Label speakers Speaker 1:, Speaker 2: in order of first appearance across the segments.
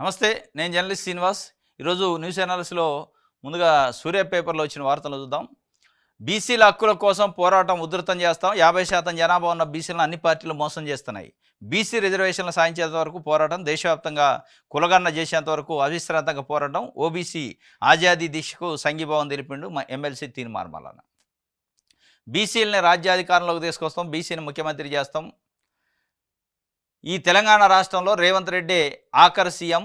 Speaker 1: నమస్తే. నేను జర్నలిస్ట్ శ్రీనివాస్. ఈరోజు న్యూస్ అనాలిసిస్‌లో ముందుగా సూర్య పేపర్‌లో వచ్చిన వార్తలు చూద్దాం. బీసీల హక్కుల కోసం పోరాటం ఉధృతం చేస్తాం. 50% జనాభా ఉన్న బీసీలను అన్ని పార్టీలు మోసం చేస్తున్నాయి. బీసీ రిజర్వేషన్లు సాధించేంత వరకు పోరాటం, దేశవ్యాప్తంగా కులగణన చేసేంత వరకు అవిశ్రాంతంగా పోరాటం. ఓబీసీ ఆజాదీ దీక్షకు సంఘీభావం తెలిపిండు ఎమ్మెల్సీ తీన్మార్ మల్లన్న. బీసీలని రాజ్యాధికారంలోకి తీసుకొస్తాం, బీసీని ముఖ్యమంత్రి చేస్తాం. ఈ తెలంగాణ రాష్ట్రంలో రేవంత్ రెడ్డి ఆఖరి సీఎం.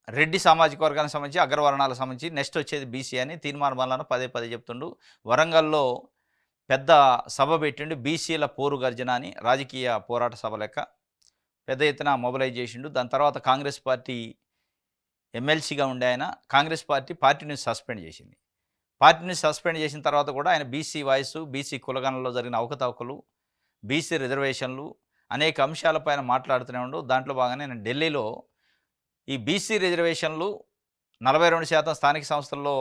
Speaker 1: రెడ్డి సామాజిక వర్గానికి సంబంధించి, అగ్రవర్ణాలకు సంబంధించి నెక్స్ట్ వచ్చేది బీసీ అని తీన్మార్ మల్లన్న పదే పదే చెప్తుండు. వరంగల్లో పెద్ద సభ పెట్టిండు. బీసీల పోరు గర్జన అని రాజకీయ పోరాట సభ లెక్క పెద్ద ఎత్తున మొబిలైజ్ చేసిండు. దాని తర్వాత కాంగ్రెస్ పార్టీ ఎమ్మెల్సీగా ఉండే ఆయన కాంగ్రెస్ పార్టీని సస్పెండ్ చేసింది. పార్టీని సస్పెండ్ చేసిన తర్వాత కూడా ఆయన బీసీ వాయిస్, బీసీ కులగణనలో జరిగిన అవకతవకలు, బీసీ రిజర్వేషన్లు అనేక అంశాలపైన మాట్లాడుతూనే ఉండు. దాంట్లో భాగంగానే నేను ఢిల్లీలో ఈ బీసీ రిజర్వేషన్లు 42% స్థానిక సంస్థల్లో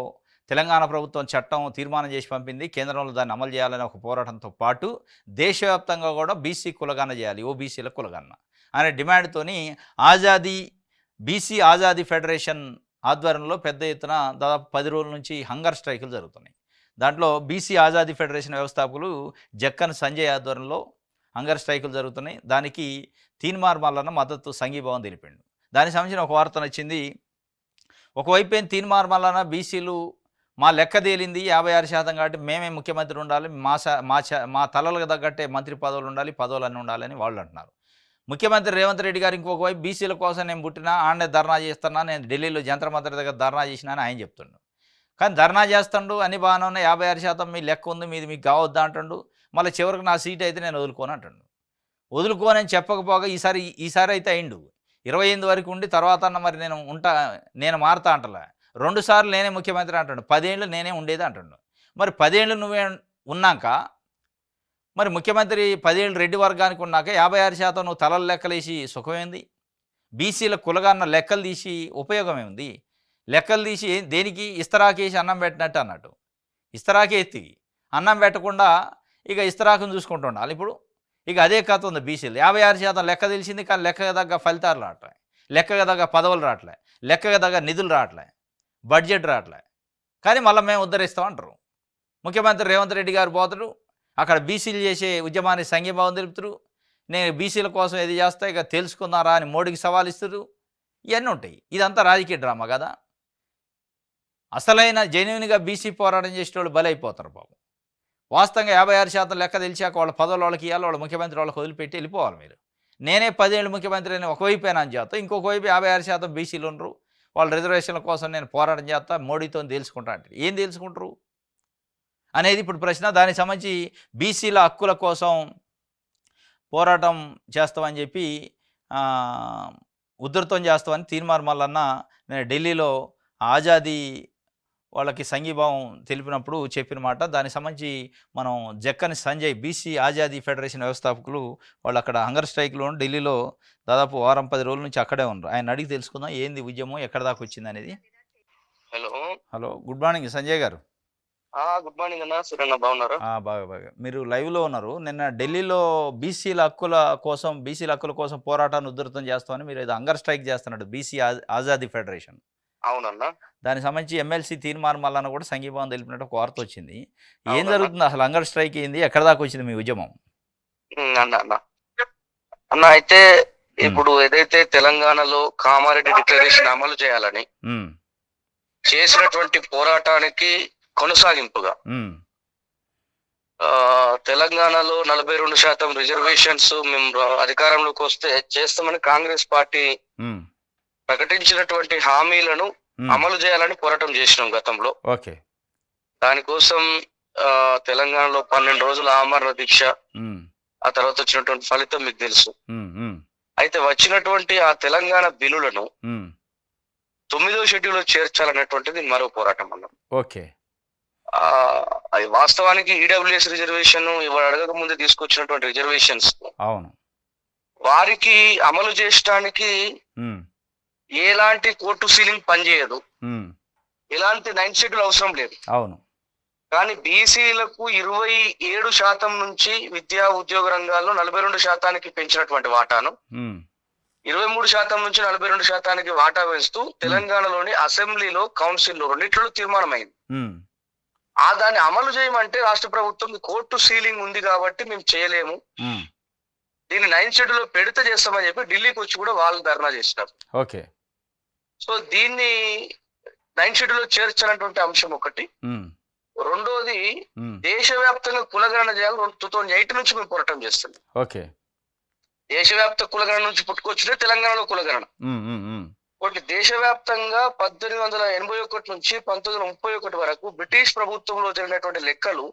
Speaker 1: తెలంగాణ ప్రభుత్వం చట్టం తీర్మానం చేసి పంపింది. కేంద్రంలో దాన్ని అమలు చేయాలని ఒక పోరాటంతో పాటు దేశవ్యాప్తంగా కూడా బీసీ కులగణన చేయాలి, ఓబీసీల కులగణన అనే డిమాండ్తోని బీసీ ఆజాదీ ఫెడరేషన్ ఆధ్వర్యంలో పెద్ద ఎత్తున దాదాపు 10 రోజుల నుంచి హంగర్ స్ట్రైకులు జరుగుతున్నాయి. దాంట్లో బీసీ ఆజాదీ ఫెడరేషన్ వ్యవస్థాపకులు జక్కన్ సంజయ్ ఆధ్వర్యంలో హంగర్ స్ట్రైకులు జరుగుతున్నాయి. దానికి తీన్మార్ మల్లన్న మద్దతు సంఘీభావం తెలిపిండు. దానికి సంబంధించిన ఒక వార్త నచ్చింది. ఒకవైపు తీన్మార్ మల్లన్న బీసీలు మా లెక్క తేలింది 56% కాబట్టి మేమే ముఖ్యమంత్రి ఉండాలి, మా తలలకు తగ్గట్టే మంత్రి పదవులు ఉండాలి, పదవులన్నీ ఉండాలని వాళ్ళు అంటున్నారు. ముఖ్యమంత్రి రేవంత్ రెడ్డి గారు ఇంకొక వైపు బీసీల కోసం నేను పుట్టినా, ఆడనే ధర్నా చేస్తున్నా, నేను ఢిల్లీలో జంతర్ మంతర్ దగ్గర ధర్నా చేసినా అని ఆయన చెప్తుండు. కానీ ధర్నా చేస్తుండు, అన్ని బాగానే ఉన్నాయి, 56% మీ లెక్క ఉంది, మీది మీకు కావద్దా అంటుండు. మళ్ళీ చివరికి నా సీట్ అయితే నేను వదులుకోను అంటుండు. వదులుకోనని చెప్పకపోగా ఈసారి అయితే అయిండు. 28 వరకు ఉండి తర్వాత అన్న మరి నేను మారుతా అంటలే. 2 సార్లు నేనే ముఖ్యమంత్రి అంటుండు. 10 ఏళ్ళు నేనే ఉండేది అంటుండు. మరి 10 ఏళ్ళు నువ్వే ఉన్నాక మరి ముఖ్యమంత్రి 10 ఏళ్ళు రెడ్డి వర్గానికి ఉన్నాక 56% నువ్వు తలలు లెక్కలేసి సుఖమేంది? బీసీల కులగన్న లెక్కలు తీసి ఉపయోగం ఏముంది? లెక్కలు తీసి దేనికి? ఇస్తరాకేసి అన్నం పెట్టినట్టు అన్నట్టు. ఇస్తరాకే ఎత్తి అన్నం పెట్టకుండా ఇక ఇస్తరాకును చూసుకుంటూ ఉండాలి. ఇప్పుడు ఇక అదే కథ ఉంది బీసీలు. 56% లెక్క తెలిసింది, కానీ లెక్కగా తగ్గ ఫలితాలు రావట్లే, లెక్కగా తగ్గ పదవులు రావట్లే, లెక్కగా తగ్గ నిధులు రావట్లే, బడ్జెట్ రావట్లే. కానీ మళ్ళీ మేము ఉద్ధరిస్తామంటారు. ముఖ్యమంత్రి రేవంత్ రెడ్డి గారు పోతాడు, అక్కడ బీసీలు చేసే ఉద్యమానికి సంఘీభావం తెలుపుతారు. నేను బీసీల కోసం ఏది చేస్తా, ఇక తెలుసుకుందారా అని మోడీకి సవాల్ ఇస్తారు. ఇవన్నీ ఉంటాయి. ఇదంతా రాజకీయ డ్రామా కదా. అసలైన జెన్యున్గా బీసీ పోరాటం చేసే వాళ్ళు బలైపోతారు పాపం. వాస్తవంగా 56% లెక్క తెలిసాక వాళ్ళ పదవులు వాళ్ళకి ఇవ్వాలి, వాళ్ళ ముఖ్యమంత్రి వాళ్ళకి వదిలిపెట్టి వెళ్ళిపోవాలి. మీరు నేనే 10 ఏళ్ళు ముఖ్యమంత్రి అని ఒకవైపేనా అని చేస్తా, ఇంకొక వైపు 56% బీసీలు ఉండరు, వాళ్ళ రిజర్వేషన్ల కోసం నేను పోరాటం చేస్తా, మోడీతో తెలుసుకుంటా అంటే ఏం తెలుసుకుంటారు అనేది ఇప్పుడు ప్రశ్న. దానికి సంబంధించి బీసీల హక్కుల కోసం పోరాటం చేస్తామని చెప్పి ఉధృతం చేస్తామని తీన్మార్ మల్లన్న నేను ఢిల్లీలో ఆజాదీ వాళ్ళకి సంఘీభావం తెలిపినప్పుడు చెప్పిన మాట. దానికి సంబంధించి మనం జక్కని సంజయ్ బీసీ ఆజాదీ ఫెడరేషన్ వ్యవస్థాపకులు వాళ్ళు అక్కడ హంగర్ స్ట్రైక్లో ఢిల్లీలో దాదాపు 10 రోజుల నుంచి అక్కడే ఉన్నారు. ఆయన అడిగి తెలుసుకుందాం ఏంది ఉద్యమం, ఎక్కడ దాకా వచ్చింది అనేది. హలో, గుడ్ మార్నింగ్ సంజయ్ గారు.
Speaker 2: గుడ్ మార్నింగ్ అన్న. సురేన్న బాగున్నారు?
Speaker 1: బాగా మీరు లైవ్లో ఉన్నారు. నిన్న ఢిల్లీలో బీసీల హక్కుల కోసం పోరాటాన్ని ఉధృతం చేస్తామని మీరు ఏదో హంగర్ స్ట్రైక్ చేస్తున్నాడు బీసీ ఆజాదీ ఫెడరేషన్.
Speaker 2: అవునన్నా.
Speaker 1: దానికి సంబంధించి ఎమ్మెల్సీ తీన్మార్ మల్లన్న కూడా సంఘీభావం తెలిపినట్టు ఒక వార్త వచ్చింది. ఏం జరుగుతుంది అసలు? హంగర్ స్ట్రైక్ ఏంది, ఎక్కడ దాకా వచ్చింది మీ ఉద్యమం?
Speaker 2: అన్న అయితే ఇప్పుడు ఏదైతే తెలంగాణలో కామారెడ్డి డిక్లరేషన్ అమలు చేయాలని చేసినటువంటి పోరాటానికి కొనసాగింపుగా తెలంగాణలో 42% రిజర్వేషన్స్ మేము అధికారంలోకి వస్తే చేస్తామని కాంగ్రెస్ పార్టీ ప్రకటించినటువంటి హామీలను అమలు చేయాలని పోరాటం చేసినాం గతంలో. దానికోసం తెలంగాణలో 12 రోజుల ఆమరణ దీక్ష, ఆ తర్వాత వచ్చినటువంటి ఫలితం మీకు తెలుసు. అయితే వచ్చినటువంటి ఆ తెలంగాణ బిల్లులను 9వ షెడ్యూల్లో చేర్చాలనేటువంటిది మరో పోరాటం అన్నాం. అది వాస్తవానికి ఈడబ్ల్యూఎస్ రిజర్వేషన్ ఇవాళ అడగక ముందే తీసుకొచ్చినటువంటి రిజర్వేషన్స్ వారికి అమలు చేయడానికి ఎలాంటి కోర్టు సీలింగ్ పనిచేయదు, ఎలాంటి 9th షెడ్యూల్ అవసరం లేదు. కానీ బీసీలకు 27% నుంచి విద్యా ఉద్యోగ రంగాల్లో 42% పెంచినటువంటి వాటాను 23% నుంచి 42% వాటా వేస్తూ తెలంగాణలోని అసెంబ్లీలో కౌన్సిల్లో రెండిట్లో తీర్మానమైంది. దాన్ని అమలు చేయమంటే రాష్ట్ర ప్రభుత్వం కోర్టు సీలింగ్ ఉంది కాబట్టి మేము చేయలేము, దీన్ని 9th షెడ్యూల్ లో పెడితే చేస్తామని చెప్పి ఢిల్లీకి వచ్చి కూడా వాళ్ళు ధర్నా చేసినారు.
Speaker 1: ఓకే.
Speaker 2: సో దీన్ని 9th షెడ్యూల్ లో చేర్చాలన్నటువంటి అంశం ఒకటి. రెండోది దేశవ్యాప్తంగా కులగణన చేయాలి. 2008 నుంచి మేము పోరాటం చేస్తున్నాం.
Speaker 1: ఓకే.
Speaker 2: దేశవ్యాప్త కులగణన నుంచి పుట్టుకొచ్చిన తెలంగాణలో కులగణన. ఒకటి దేశవ్యాప్తంగా 1881 నుంచి 1931 వరకు బ్రిటిష్ ప్రభుత్వంలో జరిగినటువంటి లెక్కలు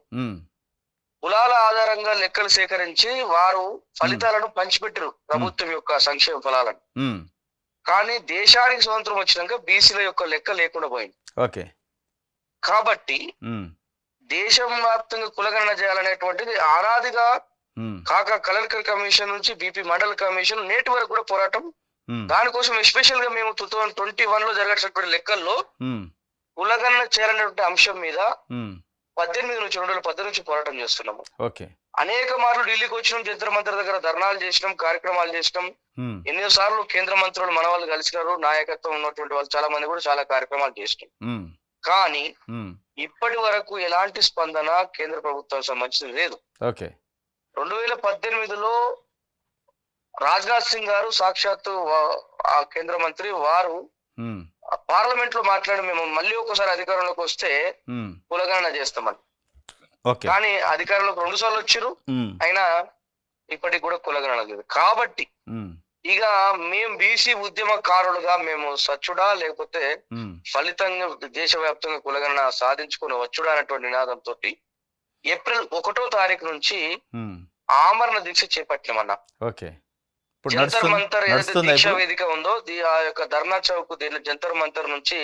Speaker 2: కులాల ఆధారంగా లెక్కలు సేకరించి వారు ఫలితాలను పంచిపెట్టారు, ప్రభుత్వం యొక్క సంక్షేమ ఫలాలను. కానీ దేశానికి స్వతంత్రం వచ్చినాక బీసీల యొక్క లెక్క లేకుండా పోయింది.
Speaker 1: ఓకే.
Speaker 2: కాబట్టి దేశం వ్యాప్తంగా కులగణన చేయాలనేటువంటిది ఆనాదిగా కాకా కలెక్టర్ కమిషన్ నుంచి బీపీ మండల్ కమిషన్ నేటి వరకు కూడా పోరాటం. దానికోసం ఎస్పెషల్ గా మేము 2021 లో జరగాల్సినటువంటి లెక్కల్లో కులగణన చేయాలనేటువంటి అంశం మీద 2018 నుంచి పోరాటం చేస్తున్నాము. అనేక మార్లు ఢిల్లీకి వచ్చినాం, జంతర్ మంతర్ దగ్గర ధర్నాలు చేసినాం, కార్యక్రమాలు చేసినాం. ఎన్నో సార్లు కేంద్ర మంత్రులు మన వాళ్ళు కలిసినారు, నాయకత్వం ఉన్నటువంటి వాళ్ళు చాలా మంది కూడా చాలా కార్యక్రమాలు చేసినాం. కానీ ఇప్పటి వరకు ఎలాంటి స్పందన కేంద్ర ప్రభుత్వం సంబంధించి లేదు. 2018లో రాజ్నాథ్ సింగ్ గారు సాక్షాత్తు ఆ కేంద్ర మంత్రి వారు పార్లమెంట్ లో మాట్లాడి మేము మళ్ళీ ఒకసారి అధికారంలోకి వస్తే కులగణన చేస్తామని. కానీ అధికారంలోకి 2 సార్లు వచ్చారు, అయినా ఇప్పటికి కూడా కులగణన లేదు. కాబట్టి ఇక మేము బీసీ ఉద్యమకారులుగా మేము సచ్చుడా లేకపోతే ఫలితంగా దేశవ్యాప్తంగా కులగణన సాధించుకుని వచ్చుడా అనేటువంటి నినాదంతో ఏప్రిల్ 1వ తారీఖు నుంచి ఆమరణ దీక్ష చేపట్టినామన్నా. జంతర్ మంతర్ ఏదైతే దీక్షా వేదిక ఉందో ఆ యొక్క ధర్నా చౌక్ జంతర్ మంతర్ నుంచి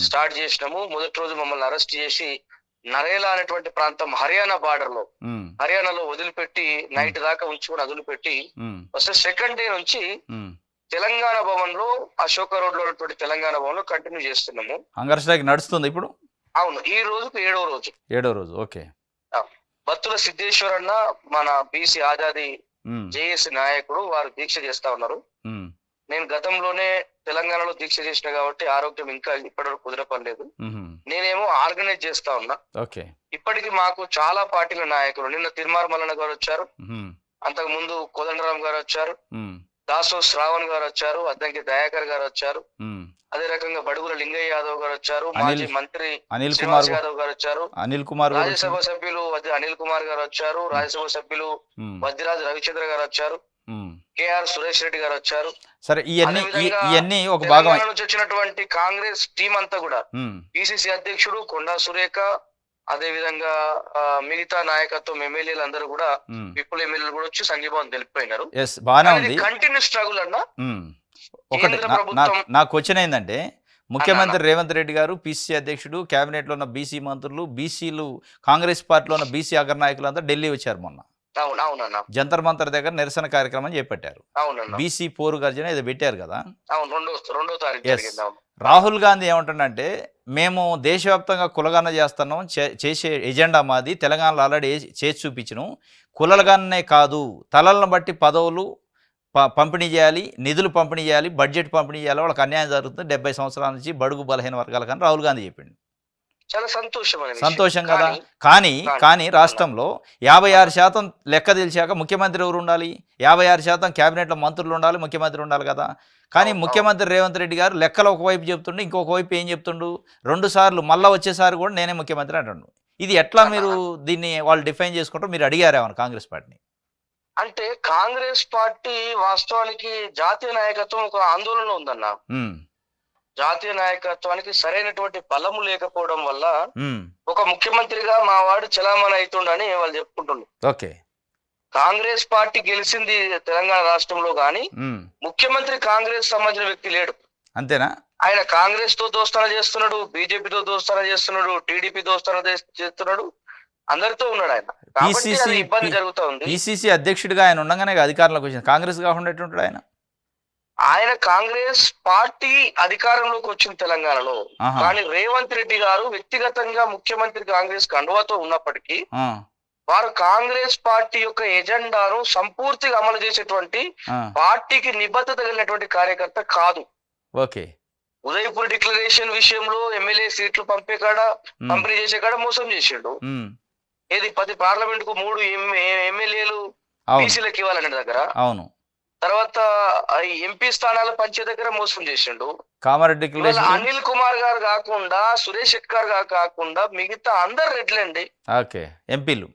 Speaker 2: స్టార్ట్ చేసినాము. మొదటి రోజు మమ్మల్ని అరెస్ట్ చేసి నరేలా అనేటువంటి ప్రాంతం హర్యానా బార్డర్ లో హర్యానాలో వదిలిపెట్టి నైట్ దాకా ఉంచుకుని వదిలిపెట్టి వస్తే సెకండ్ డే నుంచి తెలంగాణ భవన్ లో అశోక రోడ్ లో ఉన్నటువంటి తెలంగాణ భవన్ లో కంటిన్యూ చేస్తున్నాము.
Speaker 1: నడుస్తుంది ఇప్పుడు.
Speaker 2: అవును, ఈ రోజుకు 7వ రోజు.
Speaker 1: ఓకే.
Speaker 2: బత్తుల సిద్ధేశ్వర్ అన్న మన బీసీ ఆజాదీ జేఏసీ నాయకుడు, వారు దీక్ష చేస్తా ఉన్నారు. నేను గతంలోనే తెలంగాణలో దీక్ష చేసిన కాబట్టి ఆరోగ్యం ఇంకా ఇప్పటివరకు కుదరపడలేదు. నేనేమో ఆర్గనైజ్ చేస్తా ఉన్నా. ఇప్పటికి మాకు చాలా పార్టీల నాయకులు, నిన్న తిరుమార్ మల్లన్న గారు వచ్చారు, అంతకు ముందు కోదండరాం గారు వచ్చారు, దాసో శ్రావణ్ గారు వచ్చారు, అద్దంకి దయాకర్ గారు వచ్చారు, అదే రకంగా బడుగుల లింగయ్య యాదవ్ గారు వచ్చారు, మాజీ మంత్రి
Speaker 1: అనిల్ కుమార్
Speaker 2: యాదవ్ గారు వచ్చారు, రాజ్యసభ సభ్యులు అనిల్ కుమార్ గారు వచ్చారు, రాజ్యసభ సభ్యులు వద్దిరాజు రవిచంద్ర గారు వచ్చారు, కేఆర్ సురేష్ రెడ్డి గారు వచ్చారు.
Speaker 1: సరే, ఇవన్నీ ఒక భాగం
Speaker 2: నుంచి వచ్చినటువంటి కాంగ్రెస్ టీం అంతా కూడా పిసిసి అధ్యక్షుడు కొండా సురేఖ, అదే విధంగా మిగతా నాయకత్వం ఎమ్మెల్యేలు అందరూ కూడా విప్పుల ఎమ్మెల్యేలు కూడా వచ్చి సంఘీభావం తెలిపిపోయినారు. కంటిన్యూ స్ట్రగుల్ అన్న.
Speaker 1: నాకు క్వశ్చన్ ఏంటంటే, ముఖ్యమంత్రి రేవంత్ రెడ్డి గారు, పిసిసి అధ్యక్షుడు, కేబినెట్ లో ఉన్న బీసీ మంత్రులు, బీసీలు, కాంగ్రెస్ పార్టీలో ఉన్న బీసీ అగ్రనాయకులు అంతా ఢిల్లీ వచ్చారు మొన్న. జంతర్ మంతర్ దగ్గర నిరసన కార్యక్రమం చేపట్టారు. బీసీ పోరు గర్జన ఏదో పెట్టారు కదా. రాహుల్ గాంధీ ఏమంటుండంటే, మేము దేశవ్యాప్తంగా కులగణన చేస్తున్నాం, చేసే ఎజెండా మాది, తెలంగాణలో ఆల్రెడీ చేసి చూపించను. కులగణనే కాదు, తలలను బట్టి పదవులు పంపిణీ చేయాలి, నిధులు పంపిణీ చేయాలి, బడ్జెట్ పంపిణీ చేయాలి, వాళ్ళకి అన్యాయం జరుగుతుంది 70 సంవత్సరాల నుంచి బడుగు బలహీన వర్గాలకు అని రాహుల్ గాంధీ చెప్పిండు.
Speaker 2: చాలా
Speaker 1: సంతోషం కదా. కానీ రాష్ట్రంలో 56% లెక్క తెలిసాక ముఖ్యమంత్రి ఎవరు ఉండాలి? 56% క్యాబినెట్లో మంత్రులు ఉండాలి, ముఖ్యమంత్రి ఉండాలి కదా. కానీ ముఖ్యమంత్రి రేవంత్ రెడ్డి గారు లెక్కలు ఒకవైపు చెప్తుండే, ఇంకొక వైపు ఏం చెప్తుండు? 2 సార్లు మళ్ళీ వచ్చేసారి కూడా నేనే ముఖ్యమంత్రి అంటుండు. ఇది ఎట్లా మీరు దీన్ని వాళ్ళు డిఫైన్ చేసుకుంటారు? మీరు అడిగారేమన్నా కాంగ్రెస్ పార్టీని?
Speaker 2: అంటే కాంగ్రెస్ పార్టీ వాస్తవానికి జాతీయ నాయకత్వం ఒక ఆందోళనలో ఉందన్న. జాతీయ నాయకత్వానికి సరైనటువంటి బలము లేకపోవడం వల్ల ఒక ముఖ్యమంత్రిగా మా వాడు చలామణి అవుతుండని వాళ్ళు చెప్పుకుంటున్నారు. కాంగ్రెస్ పార్టీ గెలిచింది తెలంగాణ రాష్ట్రంలో గాని ముఖ్యమంత్రి కాంగ్రెస్ సంబంధించిన వ్యక్తి లేడు.
Speaker 1: అంతేనా?
Speaker 2: ఆయన కాంగ్రెస్ తో దోస్తాన చేస్తున్నాడు, బీజేపీతో దోస్తాన చేస్తున్నాడు, టీడీపీ దోస్తాన చేస్తున్నాడు, అందరితో ఉన్నాడు ఆయన. ఇబ్బంది జరుగుతా ఉంది.
Speaker 1: పిసిసి అధ్యక్షుడిగా ఆయన ఉండగానే అధికారంలోకి వచ్చింది. కాంగ్రెస్ కాకుండా ఎట్లుంటాడు ఆయన?
Speaker 2: ఆయన కాంగ్రెస్ పార్టీ అధికారంలోకి వచ్చింది తెలంగాణలో. కానీ రేవంత్ రెడ్డి గారు వ్యక్తిగతంగా ముఖ్యమంత్రి కాంగ్రెస్ కండువాతో ఉన్నప్పటికీ వారు కాంగ్రెస్ పార్టీ యొక్క ఎజెండాను సంపూర్తిగా అమలు చేసేటువంటి పార్టీకి నిబద్ధత కలిగినటువంటి కార్యకర్త కాదు.
Speaker 1: ఓకే.
Speaker 2: ఉదయపూర్ డిక్లరేషన్ విషయంలో ఎమ్మెల్యే సీట్లు పంపిణీ చేసే కాడ మోసం చేసిండు. ఏది 10 పార్లమెంట్ కు 3 ఎమ్మెల్యేలు బీసీలకు ఇవ్వాలనే దగ్గర,
Speaker 1: అవును,
Speaker 2: తర్వాత ఎంపీ స్థానాలు పంచే దగ్గర మోసం చేసిండు.
Speaker 1: కామారెడ్డి
Speaker 2: అనిల్ కుమార్ గారు కాకుండా, సురేష్ శెట్కర్ గారు కాకుండా మిగతా అందరు రెడ్లండి.
Speaker 1: ఓకే. ఎంపీలు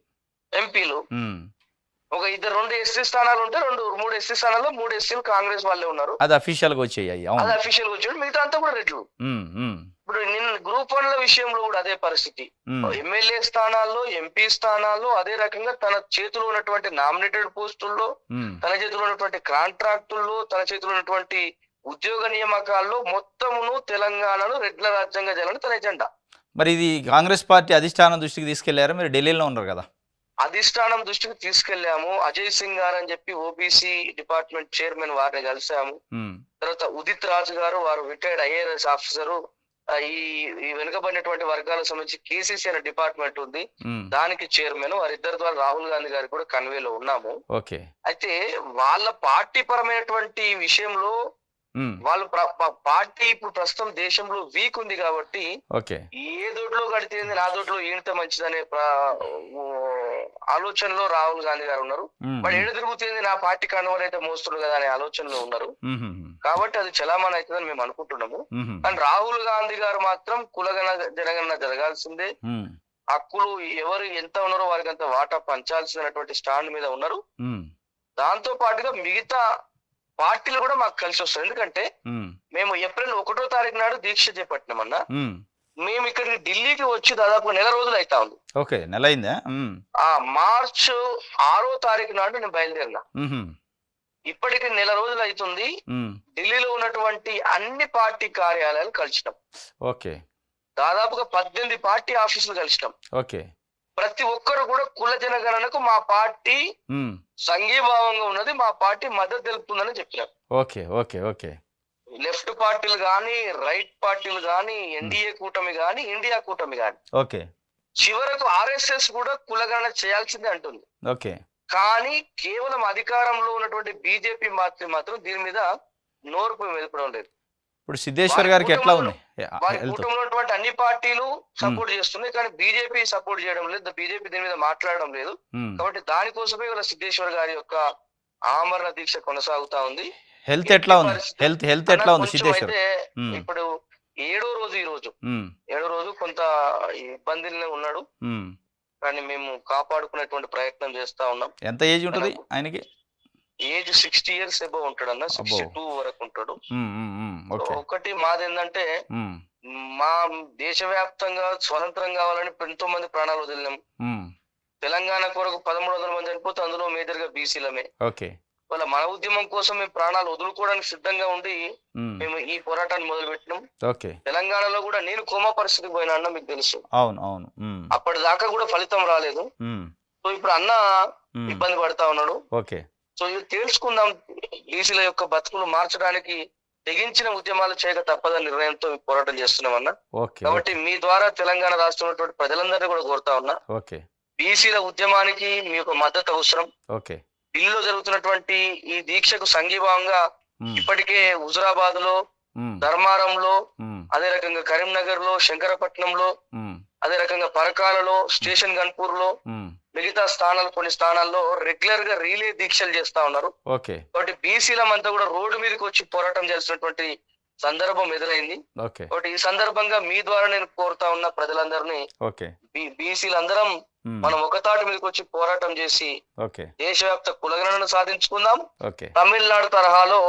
Speaker 2: ఒక 2 ఎస్సీ స్థానాలు ఉంటే 3 ఎస్సీ స్థానాల్లో 3 ఎస్సీలు కాంగ్రెస్ వాళ్ళే ఉన్నారు.
Speaker 1: అది అఫీషియల్ గా వచ్చాయి.
Speaker 2: అది అఫీషియల్ గా వచ్చాడు. మిగతా అంతా కూడా రెడ్లు. ఇప్పుడు నిన్న గ్రూప్ 1 విషయంలో కూడా అదే పరిస్థితి. ఎమ్మెల్యే స్థానాల్లో, ఎంపీ స్థానాల్లో, అదే రకంగా తన చేతిలో ఉన్నటువంటి నామినేటెడ్ పోస్టుల్లో, తన చేతిలో ఉన్నటువంటి కాంట్రాక్టుల్లో, తన చేతిలో ఉన్నటువంటి ఉద్యోగ నియామకాల్లో మొత్తమును తెలంగాణను రెడ్ల రాజ్యాంగ చేయాలని తన ఎజెండా.
Speaker 1: మరి ఇది కాంగ్రెస్ పార్టీ అధిష్టానం దృష్టికి తీసుకెళ్లారా? మీరు ఢిల్లీలో ఉన్నారు కదా.
Speaker 2: అధిష్టానం దృష్టికి తీసుకెళ్లాము. అజయ్ సింగ్ గారు అని చెప్పి ఓబీసీ డిపార్ట్మెంట్ చైర్మన్, వారిని కలిసాము. తర్వాత ఉదిత్ రాజు గారు, వారు రిటైర్డ్ ఐఏఎస్ ఆఫీసరు. ఈ వెనుకబడినటువంటి వర్గాలకు సంబంధించి కేసీసీ అనే డిపార్ట్మెంట్ ఉంది, దానికి చైర్మన్. వారిద్దరి ద్వారా రాహుల్ గాంధీ గారికి కూడా కన్వేలో ఉన్నాము. అయితే వాళ్ళ పార్టీ పరమైనటువంటి విషయంలో వాళ్ళు పార్టీ ఇప్పుడు ప్రస్తుతం దేశంలో వీక్ ఉంది కాబట్టి ఏ దొడ్లో కడితేంది నా దొడ్లో ఈయనతో మంచిదనే ఆలోచనలో రాహుల్ గాంధీ గారు ఉన్నారు. మరి ఏడు తిరుగుతుంది నా పార్టీ కండువాలు అయితే మోస్తున్నారు కదా అనే ఆలోచనలో ఉన్నారు. కాబట్టి అది చలామణి అవుతుందని మేము అనుకుంటున్నాము. కానీ రాహుల్ గాంధీ గారు మాత్రం జనగణన జరగాల్సిందే, హక్కులు ఎవరు ఎంత ఉన్నారో వారికి అంత వాటా పంచాల్సినటువంటి స్టాండ్ మీద ఉన్నారు. దాంతో పాటుగా మిగతా పార్టీలు కూడా మాకు కలిసి వస్తుంది. ఎందుకంటే మేము ఏప్రిల్ 1వ తారీఖు నాడు దీక్ష చేపట్టినామన్నా, మేము ఇక్కడికి ఢిల్లీకి వచ్చి దాదాపు నెల రోజులు అవుతా ఉంది.
Speaker 1: నెల అయిందా?
Speaker 2: మార్చ్ 6వ తారీఖు నాడు నేను బయలుదేరినా. ఇప్పటికి నెల రోజులు అవుతుంది. ఢిల్లీలో ఉన్నటువంటి అన్ని పార్టీ కార్యాలయాలు కలిసినాం. దాదాపుగా 18 పార్టీ ఆఫీసులు కలిసినాం. ప్రతి ఒక్కరు కూడా కుల జనగణనకు మా పార్టీ సంఘీభావంగా ఉన్నది, మా పార్టీ మద్దతు తెలుపుతుందని చెప్పినారు. లెఫ్ట్ పార్టీలు గాని, రైట్ పార్టీలు గాని, ఎన్డీఏ కూటమి గాని, ఇండియా కూటమి గాని, చివరకు ఆర్ఎస్ఎస్ కూడా కులగణన చేయాల్సిందే అంటుంది. కానీ కేవలం అధికారంలో ఉన్నటువంటి బీజేపీ మాత్రం దీని మీద నోరు మెదపడం లేదు.
Speaker 1: ఇప్పుడు సిద్ధేశ్వర్ గారికి ఎట్లా ఉంది?
Speaker 2: వారి కూటమిలో ఉన్నటువంటి అన్ని పార్టీలు సపోర్ట్ చేస్తున్నాయి, కానీ బీజేపీ సపోర్ట్ చేయడం లేదు, బీజేపీ దీని మీద మాట్లాడడం లేదు. కాబట్టి దానికోసమే ఇవాళ సిద్ధేశ్వర్ గారి యొక్క ఆమరణ దీక్ష కొనసాగుతా ఉంది.
Speaker 1: హెల్త్ ఎట్లా ఉంది? హెల్త్ ఎట్లా ఉంది సిద్ధేశ్వర్?
Speaker 2: ఇప్పుడు 7వ రోజు కొంత ఇబ్బందిలో ఉన్నాడు, కానీ మేము కాపాడుకునేటువంటి ప్రయత్నం చేస్తా ఉన్నాం.
Speaker 1: ఎంత ఏజ్ ఉంటుంది ఆయనకి?
Speaker 2: ఏజ్ 60 years అబౌవ్ ఉంటాడు అన్న, 62 వరకు ఉంటాడు. ఒకటి మాది ఏంటంటే, మా దేశవ్యాప్తంగా స్వతంత్రం కావాలని ఎంతో మంది ప్రాణాలు వదిలినాం. తెలంగాణ కొరకు 1300 మంది చనిపోతే అందులో మేజర్ గా బీసీలమే. వాళ్ళ మన ఉద్యమం కోసం మేము ప్రాణాలు వదులుకోవడానికి సిద్ధంగా ఉండి మేము ఈ పోరాటాన్ని మొదలు పెట్టినాం. తెలంగాణలో కూడా నేను కోమా పరిస్థితికి పోయినా అన్న, మీకు తెలుసు. అప్పటిదాకా కూడా ఫలితం రాలేదు. సో ఇప్పుడు అన్న ఇబ్బంది పడతా ఉన్నాడు. సో ఇది తెలుసుకుందాం, బీసీల యొక్క బతుకులు మార్చడానికి తెగించిన ఉద్యమాలు చేయక తప్పదని నిర్ణయంతో పోరాటం చేస్తున్నామన్నా. కాబట్టి మీ ద్వారా తెలంగాణ రాష్ట్రంలో ఉన్నటువంటి ప్రజలందరినీ కూడా కోరుతా ఉన్నా, బీసీల ఉద్యమానికి మీ యొక్క మద్దతు అవసరం. ఢిల్లీలో జరుగుతున్నటువంటి ఈ దీక్షకు సంఘీభావంగా ఇప్పటికే హుజురాబాద్ లో, ధర్మారంలో, అదే రకంగా కరీంనగర్ లో, శంకరపట్నంలో, అదే రకంగా పరకాలలో, స్టేషన్ గన్పూర్ లో, మిగతా కొన్ని స్థానాల్లో రెగ్యులర్ గా రీలే దీక్షలు చేస్తా ఉన్నారు. కాబట్టి బీసీలమంతా కూడా రోడ్డు మీదకి వచ్చి పోరాటం చేసినటువంటి సందర్భం ఎదురైంది. కాబట్టి ఈ సందర్భంగా మీ ద్వారా నేను కోరుతా ఉన్న ప్రజలందరినీ, బీసీలందరం మనం ఒకతాటి మీదకి వచ్చి పోరాటం చేసి దేశవ్యాప్త కులగణనను సాధించుకుందాం. తమిళనాడు తరహాలో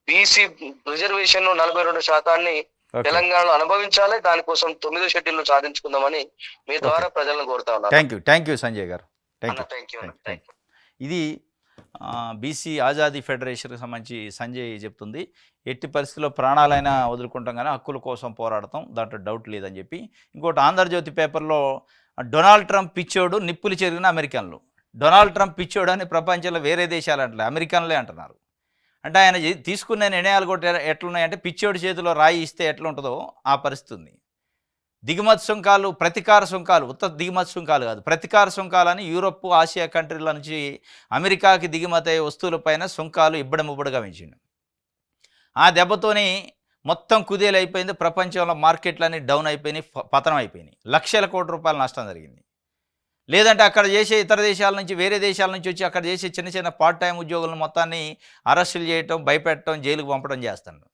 Speaker 2: బీసీ రిజర్వేషన్ 42% తెలంగాణలో అనుభవించాలి. దానికోసం 9వ షెడ్యూల్ సాధించుకుందామని మీ ద్వారా ప్రజలను కోరుతా ఉన్నారు.
Speaker 1: థ్యాంక్ యూ సంజయ్ గారు. ఇది బీసీ ఆజాదీ ఫెడరేషన్కి సంబంధించి సంజయ్ చెప్తుంది. ఎట్టి పరిస్థితుల్లో ప్రాణాలైనా వదులుకుంటాం కానీ హక్కుల కోసం పోరాడతాం, దాంట్లో డౌట్ లేదని చెప్పి. ఇంకోటి ఆంధ్రజ్యోతి పేపర్లో డొనాల్డ్ ట్రంప్ పిచ్చోడు, నిప్పులు చెరిగిన అమెరికన్లు. డొనాల్డ్ ట్రంప్ పిచ్చోడు అని ప్రపంచంలో వేరే దేశాలు అంటారు, అమెరికన్లే అంటున్నారు. అంటే ఆయన తీసుకున్న నిర్ణయాలు కూడా ఎట్లున్నాయంటే, పిచ్చోడి చేతిలో రాయి ఇస్తే ఎట్లుంటుందో ఆ పరిస్థితి ఉంది. దిగుమతి సుంకాలు, ప్రతికార సుంకాలు, దిగుమతి సుంకాలు కాదు, ప్రతికార సుంకాలని యూరోప్, ఆసియా కంట్రీల నుంచి అమెరికాకి దిగుమతి అయ్యే వస్తువులపైన సుంకాలు ఇబ్బడముబ్బడిగా పెంచిండు. ఆ దెబ్బతోని మొత్తం కుదేలైపోయింది. ప్రపంచంలో మార్కెట్లన్నీ డౌన్ అయిపోయినాయి, పతనం అయిపోయినాయి. లక్షల కోట్ల రూపాయల నష్టం జరిగింది. లేదంటే అక్కడ చేసే ఇతర దేశాల నుంచి, వేరే దేశాల నుంచి వచ్చి అక్కడ చేసే చిన్న చిన్న పార్ట్ టైం ఉద్యోగులను మొత్తాన్ని అరెస్టులు చేయటం, భయపెట్టడం, జైలుకు పంపడం చేస్తాడు.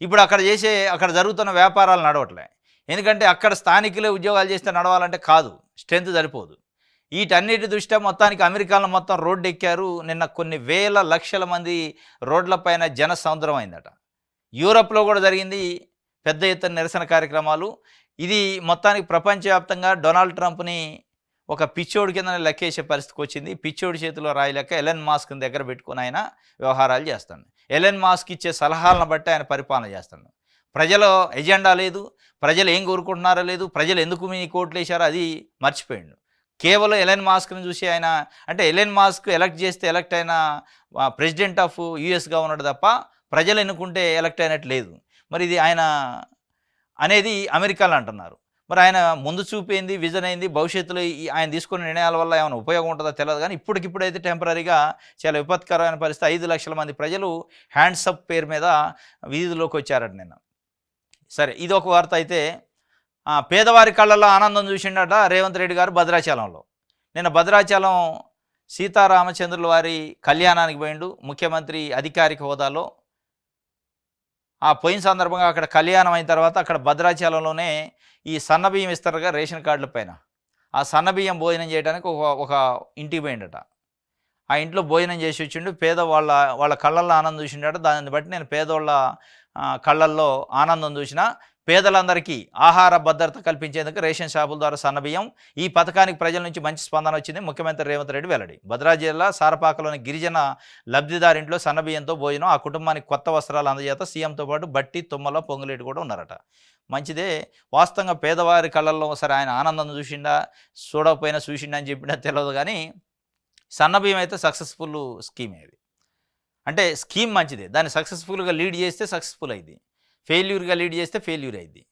Speaker 1: ఇప్పుడు అక్కడ జరుగుతున్న వ్యాపారాలు నడవట్లే. ఎందుకంటే అక్కడ స్థానికులే ఉద్యోగాలు చేస్తే నడవాలంటే కాదు, స్ట్రెంత్ సరిపోదు. వీటన్నిటి దృష్ట్యా మొత్తానికి అమెరికాలో మొత్తం రోడ్డు ఎక్కారు. నిన్న కొన్ని వేల లక్షల మంది రోడ్లపైన జన సముద్రం అయిందట. యూరప్లో కూడా జరిగింది పెద్ద ఎత్తున నిరసన కార్యక్రమాలు. ఇది మొత్తానికి ప్రపంచవ్యాప్తంగా డొనాల్డ్ ట్రంప్ని ఒక పిచ్చోడి కింద లెక్కేసే పరిస్థితికి వచ్చింది. పిచ్చోడి చేతిలో రాయి లెక్క ఎలన్ మాస్క్ని దగ్గర పెట్టుకుని ఆయన వ్యవహారాలు చేస్తాడు. ఎలన్ మాస్క్ ఇచ్చే సలహాలను బట్టి ఆయన పరిపాలన చేస్తాడు. ప్రజల ఎజెండా లేదు, ప్రజలు ఏం కోరుకుంటున్నారో లేదు, ప్రజలు ఎందుకు మీ కోట్లు వేశారో అది మర్చిపోయాడు. కేవలం ఎలన్ మాస్క్ని చూసి ఆయన, అంటే ఎలన్ మాస్క్ ఎలక్ట్ చేస్తే ఎలక్ట్ అయిన ప్రెసిడెంట్ ఆఫ్ యూఎస్గా ఉన్నాడు తప్ప ప్రజలు ఎన్నుకుంటే ఎలక్ట్ అయినట్టు లేదు. మరి ఇది ఆయన అనేది అమెరికాలో అంటున్నారు. మరి ఆయన ముందు చూపేంది, విజన్ అయింది, భవిష్యత్తులో ఆయన తీసుకున్న నిర్ణయాల వల్ల ఏమైనా ఉపయోగం ఉంటుందో తెలియదు. కానీ ఇప్పటికిప్పుడైతే టెంపరీగా చాలా విపత్కరమైన పరిస్థితి. 5 లక్షల మంది ప్రజలు హ్యాండ్సప్ పేరు మీద వీధిలోకి వచ్చారట నిన్న. సరే, ఇది ఒక వార్త. అయితే పేదవారి కళ్ళల్లో ఆనందం చూసిండట రేవంత్ రెడ్డి గారు భద్రాచలంలో. నిన్న భద్రాచలం సీతారామచంద్రుల వారి కళ్యాణానికి పోయిండు ముఖ్యమంత్రి అధికారిక హోదాలో. ఆ పోయిన సందర్భంగా అక్కడ కళ్యాణం అయిన తర్వాత అక్కడ భద్రాచలంలోనే ఈ సన్నబియ్యం ఇస్తారుగా రేషన్ కార్డుల పైన, ఆ సన్నబియ్యం భోజనం చేయడానికి ఒక ఇంటికి పోయిండట. ఆ ఇంట్లో భోజనం చేసి వచ్చిండు. వాళ్ళ కళ్ళల్లో ఆనందం చూసిండట. దాన్ని బట్టి నేను పేదోళ్ళ కళ్ళల్లో ఆనందం చూసిన. పేదలందరికీ ఆహార భద్రత కల్పించేందుకు రేషన్ షాపుల ద్వారా సన్నబియ్యం, ఈ పథకానికి ప్రజల నుంచి మంచి స్పందన వచ్చింది. ముఖ్యమంత్రి రేవంత్ రెడ్డి వెల్లడి. భద్రాద్రి జిల్లా సారపాకలోని గిరిజన లబ్ధిదారింట్లో సన్నబియ్యంతో భోజనం, ఆ కుటుంబానికి కొత్త వస్త్రాలు అందజేత సీఎంతో పాటు బట్టి, తుమ్మల, పొంగులేటి కూడా ఉన్నారట. మంచిదే. వాస్తవంగా పేదవారి కళ్ళల్లో సరే ఆయన ఆనందం చూసిండా, చూడకపోయినా చూసిండా అని చెప్పినా తెలియదు. కానీ సన్నబియ్యం అయితే సక్సెస్ఫుల్ స్కీమ్. ఇది అంటే స్కీమ్ మంచిదే, దాన్ని సక్సెస్ఫుల్గా లీడ్ చేస్తే సక్సెస్ఫుల్ అయింది, ఫెయిల్యూర్గా లీడ్ చేస్తే ఫెయిల్యూర్ అయింది.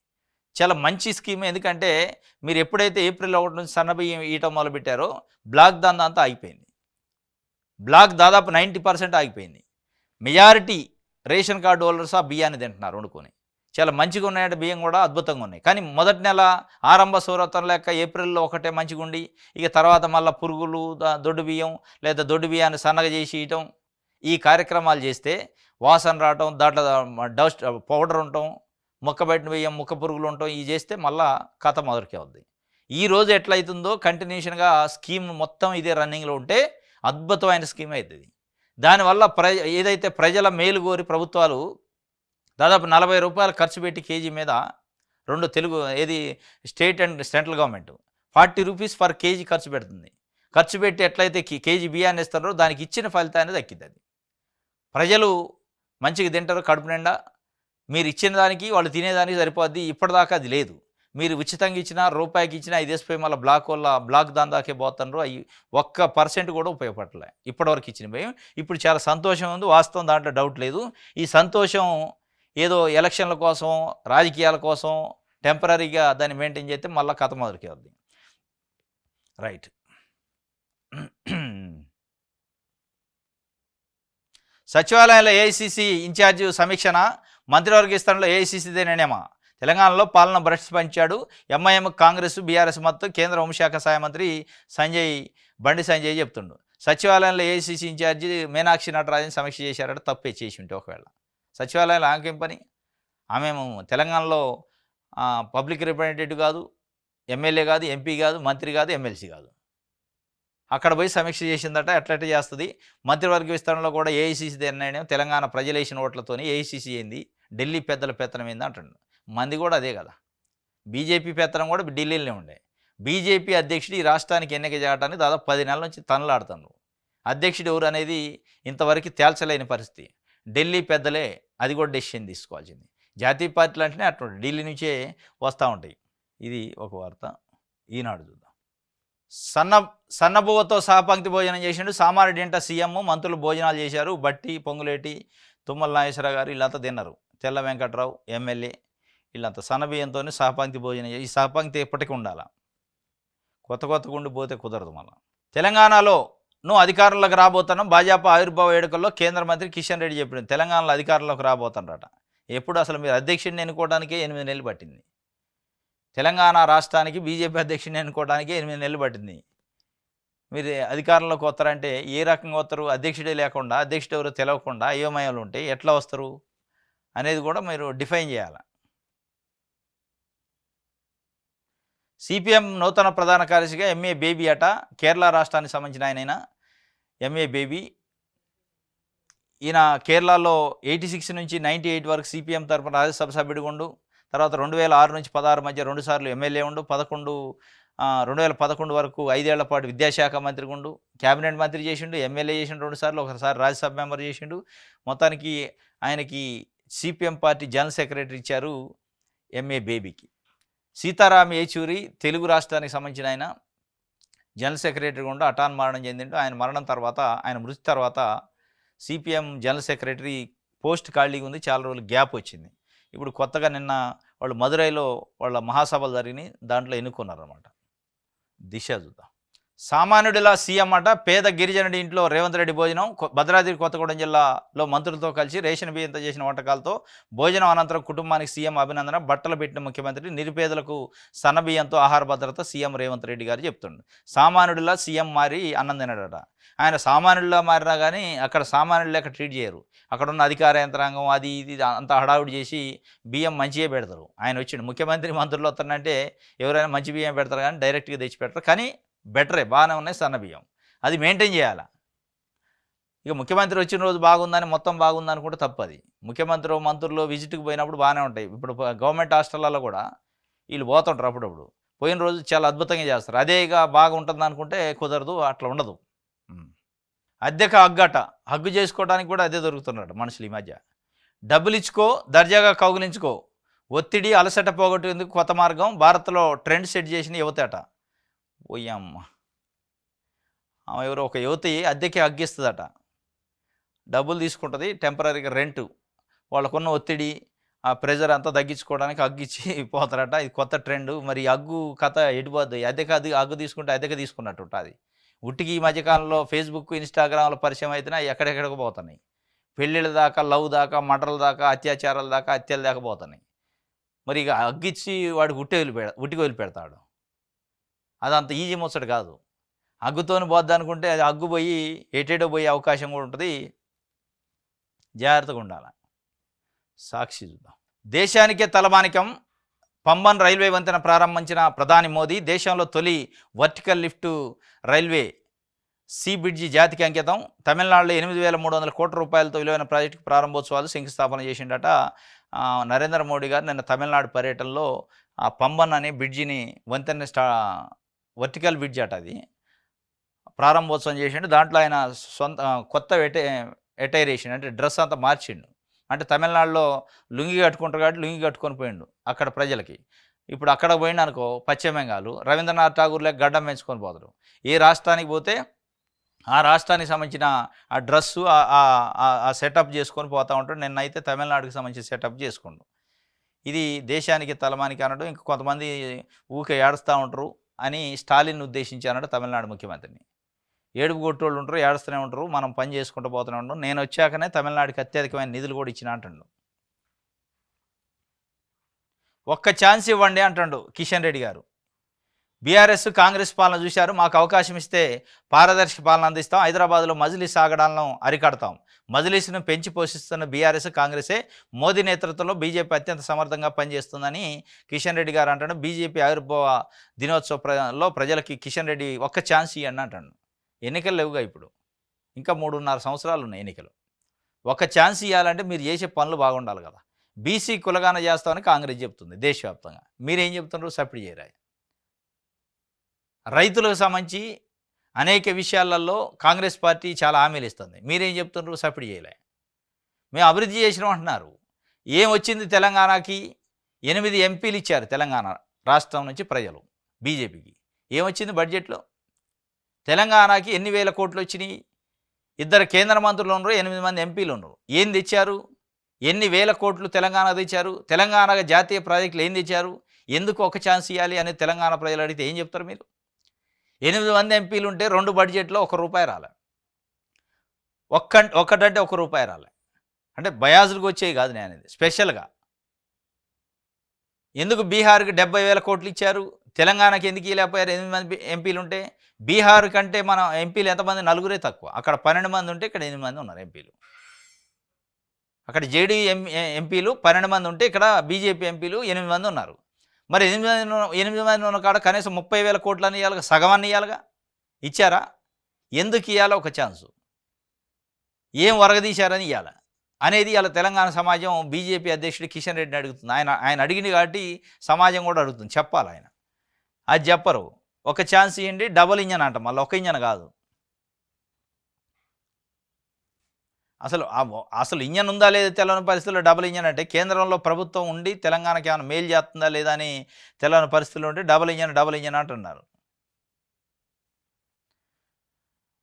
Speaker 1: చాలా మంచి స్కీమ్. ఎందుకంటే మీరు ఎప్పుడైతే ఏప్రిల్ 1 నుంచి సన్నబియ్యం ఇవ్వటం మొదలుపెట్టారో బ్లాక్ దందా అంతా ఆగిపోయింది. బ్లాక్ దాదాపు 90% ఆగిపోయింది. మెజారిటీ రేషన్ కార్డు హోల్డర్స్ ఆ బియ్యాన్ని తింటున్నారు వండుకొని. చాలా మంచిగా ఉన్నాయంటే బియ్యం కూడా అద్భుతంగా ఉన్నాయి. కానీ మొదటి నెల ఆరంభ సౌరత్వం లెక్క ఏప్రిల్లో ఒకటే మంచిగా ఉండి, ఇక తర్వాత మళ్ళీ పురుగులు, దొడ్డు బియ్యం లేదా దొడ్డు బియ్యాన్ని సన్నగా చేసి ఇవ్వటం, ఈ కార్యక్రమాలు చేస్తే వాసన రావటం, దాంట్లో డస్ట్ పౌడర్ ఉండటం, ముక్కబెట్టిన బియ్యం ముక్క పురుగులు ఉండటం, ఇవి చేస్తే మళ్ళా కథ మొదటికే అవుద్ది. ఈరోజు ఎట్లయితుందో కంటిన్యూషన్గా స్కీమ్ మొత్తం ఇదే రన్నింగ్లో ఉంటే అద్భుతమైన స్కీమ్ అవుతుంది. దానివల్ల ఏదైతే ప్రజల మేలు కోరి ప్రభుత్వాలు దాదాపు 40 రూపాయలు ఖర్చు పెట్టి కేజీ మీద, state and central government 40 rupees per KG ఖర్చు పెడుతుంది. ఖర్చు పెట్టి ఎట్లయితే కేజీ బియ్యాన్ని ఇస్తారో దానికి ఇచ్చిన ఫలితాన్ని దక్కింది. అది ప్రజలు మంచిగా తింటారు కడుపు నిండా. మీరు ఇచ్చిన దానికి వాళ్ళు తినేదానికి సరిపోద్ది. ఇప్పటిదాకా అది లేదు. మీరు ఉచితంగా ఇచ్చినా, రూపాయికి ఇచ్చినా ఇది వేసిపోయి మళ్ళీ బ్లాక్ దాందాకే పోతున్నారు. అవి 1% కూడా ఉపయోగపడలే ఇప్పటివరకు ఇచ్చిన భయం. ఇప్పుడు చాలా సంతోషం ఉంది, వాస్తవం, దాంట్లో డౌట్ లేదు. ఈ సంతోషం ఏదో ఎలక్షన్ల కోసం, రాజకీయాల కోసం టెంపరీగా దాన్ని మెయింటైన్ చేస్తే మళ్ళీ కథ మొదలుకే అవుద్ది. రైట్. సచివాలయంలో ఏఐసిసి ఇన్ఛార్జి సమీక్షణ, మంత్రివర్గ విస్తరణలో ఏఐసిసిదే నిర్ణయమా? తెలంగాణలో పాలన భ్రష్టు పంచాడు. ఎంఐఎం, కాంగ్రెస్, బీఆర్ఎస్ మద్దతు కేంద్ర హోంశాఖ సహాయ మంత్రి బండి సంజయ్ చెప్తుండు. సచివాలయంలో ఏఐసిసి ఇన్ఛార్జి మీనాక్షి నటరాజన్ సమీక్ష చేశారట. తప్పే చేసి ఉంటే ఒకవేళ సచివాలయంలో ఆమెకేం పని? ఆమెము తెలంగాణలో పబ్లిక్ రిప్రజెంటేటివ్ కాదు, ఎమ్మెల్యే కాదు, ఎంపీ కాదు, మంత్రి కాదు, ఎమ్మెల్సీ కాదు. అక్కడ పోయి సమీక్ష చేసిందట. ఎట్లయితే చేస్తుంది. మంత్రివర్గ విస్తరణలో కూడా ఏఐసిసి నిర్ణయం, తెలంగాణ ప్రజలేసిన ఓట్లతోని ఏఐసిసి ఏంది, ఢిల్లీ పెద్దల పెత్తనం ఏంది అంటుండు. మంది కూడా అదే కదా. బీజేపీ పెత్తనం కూడా ఢిల్లీలోనే ఉండే. బీజేపీ అధ్యక్షుడు ఈ రాష్ట్రానికి ఎన్నిక చేయడానికి దాదాపు 10 నెలల నుంచి తనలాడుతున్నారు. అధ్యక్షుడు ఎవరు అనేది ఇంతవరకు తేల్చలేని పరిస్థితి. ఢిల్లీ పెద్దలే అది కూడా డెసిషన్ తీసుకోవాల్సింది. జాతీయ పార్టీలు అంటేనే అటువంటి ఢిల్లీ నుంచే వస్తూ ఉంటాయి. ఇది ఒక వార్త. ఈనాడు చూద్దాం. సన్నబువ్వతో సహపంక్తి భోజనం చేసిండు సామారెడ్డి ఇంట సీఎం, మంత్రులు భోజనాలు చేశారు. బట్టి, పొంగులేటి, తుమ్మల నాగేశ్వరరావు గారు వీళ్ళంతా తిన్నారు. తెల్ల వెంకట్రావు ఎమ్మెల్యే వీళ్ళంతా సన్నబియ్యంతో సహపంక్తి భోజనం ఈ సహపంక్తి ఎప్పటికీ ఉండాలి. కొత్త గుండి పోతే కుదరదు. మళ్ళీ తెలంగాణలో అధికారంలోకి రాబోతున్నాం. భాజపా ఆవిర్భావ వేడుకల్లో కేంద్ర మంత్రి కిషన్ రెడ్డి చెప్పాడు తెలంగాణలో అధికారంలోకి రాబోతున్నారట. ఎప్పుడు అసలు మీరు అధ్యక్షుడిని ఎన్నుకోవడానికే 8 నెలలు పట్టింది. తెలంగాణ రాష్ట్రానికి బీజేపీ అధ్యక్షుడిని ఎన్నుకోవడానికే 8 నెలలు పట్టింది. మీరు అధికారంలోకి వస్తారంటే ఏ రకంగా వస్తారు? అధ్యక్షుడే లేకుండా, అధ్యక్షుడు ఎవరో తెలియకుండా అయోమయాలు ఉంటాయి. ఎట్లా వస్తారు అనేది కూడా మీరు డిఫైన్ చేయాలి. సిపిఎం నూతన ప్రధాన కార్యదర్శిగా ఎంఏ బేబీ అట. కేరళ రాష్ట్రానికి సంబంధించిన ఆయన ఎంఏ బేబీ. ఈయన కేరళలో 86 నుంచి 98 వరకు సిపిఎం తరఫున రాజ్యసభ సభ్యుడిగా ఉండు. తర్వాత 2006 నుంచి 16 మధ్య 2 సార్లు ఎమ్మెల్యే ఉండు. 2011 వరకు 5 ఏళ్ల పాటు విద్యాశాఖ మంత్రిగా ఉండు. క్యాబినెట్ మంత్రి చేసిండు, ఎమ్మెల్యే చేసిండు 2 సార్లు, ఒకసారి రాజ్యసభ మెంబర్ చేసిండు. మొత్తానికి ఆయనకి సిపిఎం పార్టీ జనరల్ సెక్రటరీ ఇచ్చారు ఎంఏ బేబీకి. సీతారాం ఏచూరి తెలుగు రాష్ట్రానికి సంబంధించిన ఆయన జనరల్ సెక్రటరీగా ఉండి అటాన్ మరణం చెందిండు. ఆయన మృతి తర్వాత సిపిఎం జనరల్ సెక్రటరీ పోస్ట్ ఖాళీగా ఉంది. చాలా రోజులు గ్యాప్ వచ్చింది. ఇప్పుడు కొత్తగా నిన్న వాళ్ళు మదురైలో వాళ్ళ మహాసభలు జరిగినాయి, దాంట్లో ఎన్నుకున్నారన్నమాట. దిశ చూద్దాం. సామాన్యుడిలా సీఎం అట. పేద గిరిజనుడి ఇంట్లో రేవంత్ రెడ్డి భోజనం. భద్రాద్రి కొత్తగూడెం జిల్లాలో మంత్రులతో కలిసి రేషన్ బియ్యంతో చేసిన వంటకాలతో భోజనం అనంతరం కుటుంబానికి సీఎం అభినందన. బట్టలు పెట్టిన ముఖ్యమంత్రి. నిరుపేదలకు సన్న బియ్యంతో ఆహార భద్రత సీఎం రేవంత్ రెడ్డి గారు చెప్తుండు. సామాన్యుడిలా సీఎం మారి అన్నం తినడట. ఆయన సామాన్యుడిలా మారినా కానీ అక్కడ సామాన్యుడు లేక ట్రీట్ చేయరు. అక్కడ ఉన్న అధికార యంత్రాంగం అది ఇది అంతా హడావుడి చేసి బియ్యం మంచిగా పెడతారు. ఆయన వచ్చిండు ముఖ్యమంత్రి మంత్రులు వస్తానంటే ఎవరైనా మంచి బియ్యం పెడతారు కానీ డైరెక్ట్గా తెచ్చి పెడతారు. కానీ బెటరే, బాగానే ఉన్నాయి సన్న బియ్యం. అది మెయింటైన్ చేయాలి. ఇక ముఖ్యమంత్రి వచ్చిన రోజు బాగుందని మొత్తం బాగుందని కూడా తప్పది. ముఖ్యమంత్రి మంత్రులు విజిట్కి పోయినప్పుడు బాగానే ఉంటాయి. ఇప్పుడు గవర్నమెంట్ హాస్టల్లో కూడా వీళ్ళు పోతుంటారు అప్పుడప్పుడు. పోయిన రోజు చాలా అద్భుతంగా చేస్తారు. అదే ఇక బాగుంటుంది అనుకుంటే కుదరదు, అట్లా ఉండదు. అద్దెక హగ్గట. హగ్గు చేసుకోవడానికి కూడా అదే దొరుకుతున్నాడు మనుషులు ఈ మధ్య. డబ్బులు ఇచ్చుకో, దర్జాగా కౌగులించుకో. ఒత్తిడి అలసట పోగొట్టేందుకు కొత్త మార్గం. భారత్లో ట్రెండ్ సెట్ చేసిన యువతట. పోయమ్మ, ఎవరో ఒక యువతి అద్దెకి హగ్గిస్తుందట. డబ్బులు తీసుకుంటుంది, టెంపరీగా రెంటు. వాళ్ళకున్న ఒత్తిడి ఆ ప్రెజర్ అంతా తగ్గించుకోవడానికి హగ్గిచ్చి పోతారట. ఇది కొత్త ట్రెండ్. మరి హగ్గు కథ ఎడిపోద్ది. హగ్గు తీసుకుంటే అద్దెక తీసుకున్నట్టు ఉంటుంది. ఉట్టికి ఈ మధ్యకాలంలో ఫేస్బుక్, ఇన్స్టాగ్రామ్లో పరిచయం అయితేనే ఎక్కడెక్కడికి పోతున్నాయి. పెళ్ళిళ్ళ దాకా, లవ్ దాకా, మటర్ల దాకా, అత్యాచారాల దాకా, హత్యల దాకా పోతున్నాయి. మరి ఇక హగ్గిచ్చి వాడికి ఉట్టికి వదిలిపెడతాడు. అదంత ఈజీ ముచ్చట కాదు. హగ్గుతోని పోద్ది అనుకుంటే అది హగ్గు పోయి ఎటేటో పోయే అవకాశం కూడా ఉంటుంది. జాగ్రత్తగా ఉండాలి. సాక్షి చూద్దాం. దేశానికే తలమానికం. పంబన్ రైల్వే వంతెన ప్రారంభించిన ప్రధాని మోదీ. దేశంలో తొలి vertical lift railway sea bridge జాతికి అంకితం. తమిళనాడులో 8,300 కోట్ల రూపాయలతో విలువైన ప్రాజెక్టుకు ప్రారంభోత్సవాలు శంకుస్థాపన చేసిండట నరేంద్ర మోడీ గారు. నిన్న తమిళనాడు పర్యటనలో ఆ పంబన్ అనే బ్రిడ్జిని వంతెన వర్టికల్ బ్రిడ్జ్ అట, అది ప్రారంభోత్సవం చేసిండు. దాంట్లో ఆయన కొత్త ఎటైరేషన్ అంటే డ్రెస్ అంతా మార్చిండు. అంటే తమిళనాడులో లుంగి కట్టుకుంటారు కాబట్టి లుంగి కట్టుకొని పోయిండు అక్కడ ప్రజలకి. ఇప్పుడు అక్కడ పోయిండు అనుకో, పశ్చిమ బెంగాల్ రవీంద్రనాథ్ ఠాగూర్ లేక గడ్డం పెంచుకొని పోతారు. ఏ రాష్ట్రానికి పోతే ఆ రాష్ట్రానికి సంబంధించిన ఆ డ్రెస్సు ఆ సెటప్ చేసుకొని పోతూ ఉంటాడు. నిన్నైతే తమిళనాడుకి సంబంధించి సెటప్ చేసుకుండు. ఇది దేశానికి తలమానికి అనడం. ఇంక కొంతమంది ఊకే ఏడుస్తూ ఉంటారు అని స్టాలిన్ ఉద్దేశించి అన్నాడు తమిళనాడు ముఖ్యమంత్రిని. ఏడుపు కొట్టోళ్ళు ఉంటారు, ఏడుస్తూనే ఉంటారు, మనం పని చేసుకుంటూ పోతూనే ఉంటాం. నేను వచ్చాకనే తమిళనాడుకి అత్యధికమైన నిధులు కూడా ఇచ్చిన అంటాడు. ఒక్క ఛాన్స్ ఇవ్వండి అంటాడు కిషన్ రెడ్డి గారు. బీఆర్ఎస్ కాంగ్రెస్ పాలన చూశారు, మాకు అవకాశం ఇస్తే పారదర్శక పాలన అందిస్తాం, హైదరాబాద్లో మజ్లిస్ ఆగడాలను అరికడతాం. మజ్లిస్ను పెంచి పోషిస్తున్న బీఆర్ఎస్ కాంగ్రెసే. మోదీ నేతృత్వంలో బీజేపీ అత్యంత సమర్థంగా పనిచేస్తుందని కిషన్ రెడ్డి గారు అంటాడు. బీజేపీ ఆవిర్భావ దినోత్సవంలో ప్రజలకి కిషన్ రెడ్డి ఒక్క ఛాన్స్ ఇవ్వండి అంటాడు. ఎన్నికలు లేవుగా, ఇప్పుడు ఇంకా 3.5 సంవత్సరాలు ఉన్నాయి ఎన్నికలు. ఒక ఛాన్స్ ఇవ్వాలంటే మీరు చేసే పనులు బాగుండాలి కదా. బీసీ కులగాన చేస్తామని కాంగ్రెస్ చెప్తుంది దేశవ్యాప్తంగా. మీరేం చెప్తున్నారు? సపోర్ట్ చేయరా? రైతులకు సంబంధించి అనేక విషయాలలో కాంగ్రెస్ పార్టీ చాలా హామీలు ఇస్తుంది. మీరేం చెప్తున్నారు? సపోర్ట్ చేయలే. మేము అభివృద్ధి చేసినాం అంటున్నారు. ఏం వచ్చింది తెలంగాణకి? 8 ఎంపీలు ఇచ్చారు తెలంగాణ రాష్ట్రం నుంచి ప్రజలు బీజేపీకి. ఏమొచ్చింది బడ్జెట్లో? తెలంగాణకి ఎన్ని వేల కోట్లు వచ్చినాయి? 2 కేంద్ర మంత్రులు ఉన్నారు, 8 మంది ఎంపీలు ఉన్నారు. ఏం తెచ్చారు? ఎన్ని వేల కోట్లు తెలంగాణ తెచ్చారు, తెలంగాణ జాతీయ ప్రాజెక్టులు ఏం తెచ్చారు, ఎందుకు ఒక ఛాన్స్ ఇవ్వాలి అని తెలంగాణ ప్రజలు అడిగితే ఏం చెప్తారు మీరు? 8 మంది ఎంపీలు ఉంటే 2 బడ్జెట్లో ₹1 రాలే, ఒక్కటంటే ₹1 రాలే. అంటే బయాజ్డ్గా వచ్చేవి కాదు నేను అనేది, స్పెషల్గా. ఎందుకు బీహార్కి 70,000 కోట్లు ఇచ్చారు, తెలంగాణకి ఎందుకు ఇవ్వలేకపోయారు? 8 మంది ఎంపీలు ఉంటే. బీహార్ కంటే మన ఎంపీలు ఎంతమంది? 4 తక్కువ. అక్కడ 12 మంది ఉంటే ఇక్కడ 8 మంది ఉన్నారు ఎంపీలు. అక్కడ జేడీ ఎంపీలు 12 మంది ఉంటే ఇక్కడ బీజేపీ ఎంపీలు 8 మంది ఉన్నారు. మరి 8 మంది ఉన్న కాడ కనీసం 30,000 కోట్లు అని ఇవ్వాలిగా, సగం అని ఇవ్వాలిగా. ఇచ్చారా? ఎందుకు ఇవ్వాలో ఒక ఛాన్సు, ఏం వరగదీశారని ఇవ్వాలి అనేది ఇలా తెలంగాణ సమాజం బీజేపీ అధ్యక్షుడు కిషన్ రెడ్డిని అడుగుతుంది. ఆయన అడిగింది కాబట్టి సమాజం కూడా అడుగుతుంది, చెప్పాలి ఆయన. అది చెప్పరు. ఒక ఛాన్స్ ఇవ్వండి, డబుల్ ఇంజన్ అంట, మళ్ళీ ఒక ఇంజన్ కాదు. అసలు ఇంజన్ ఉందా లేదా తెలవని పరిస్థితుల్లో డబుల్ ఇంజన్ అంటే, కేంద్రంలో ప్రభుత్వం ఉండి తెలంగాణకి ఏమైనా మేలు చేస్తుందా లేదా అని తెలవని పరిస్థితుల్లో ఉంటే డబుల్ ఇంజన్ అంటున్నారు.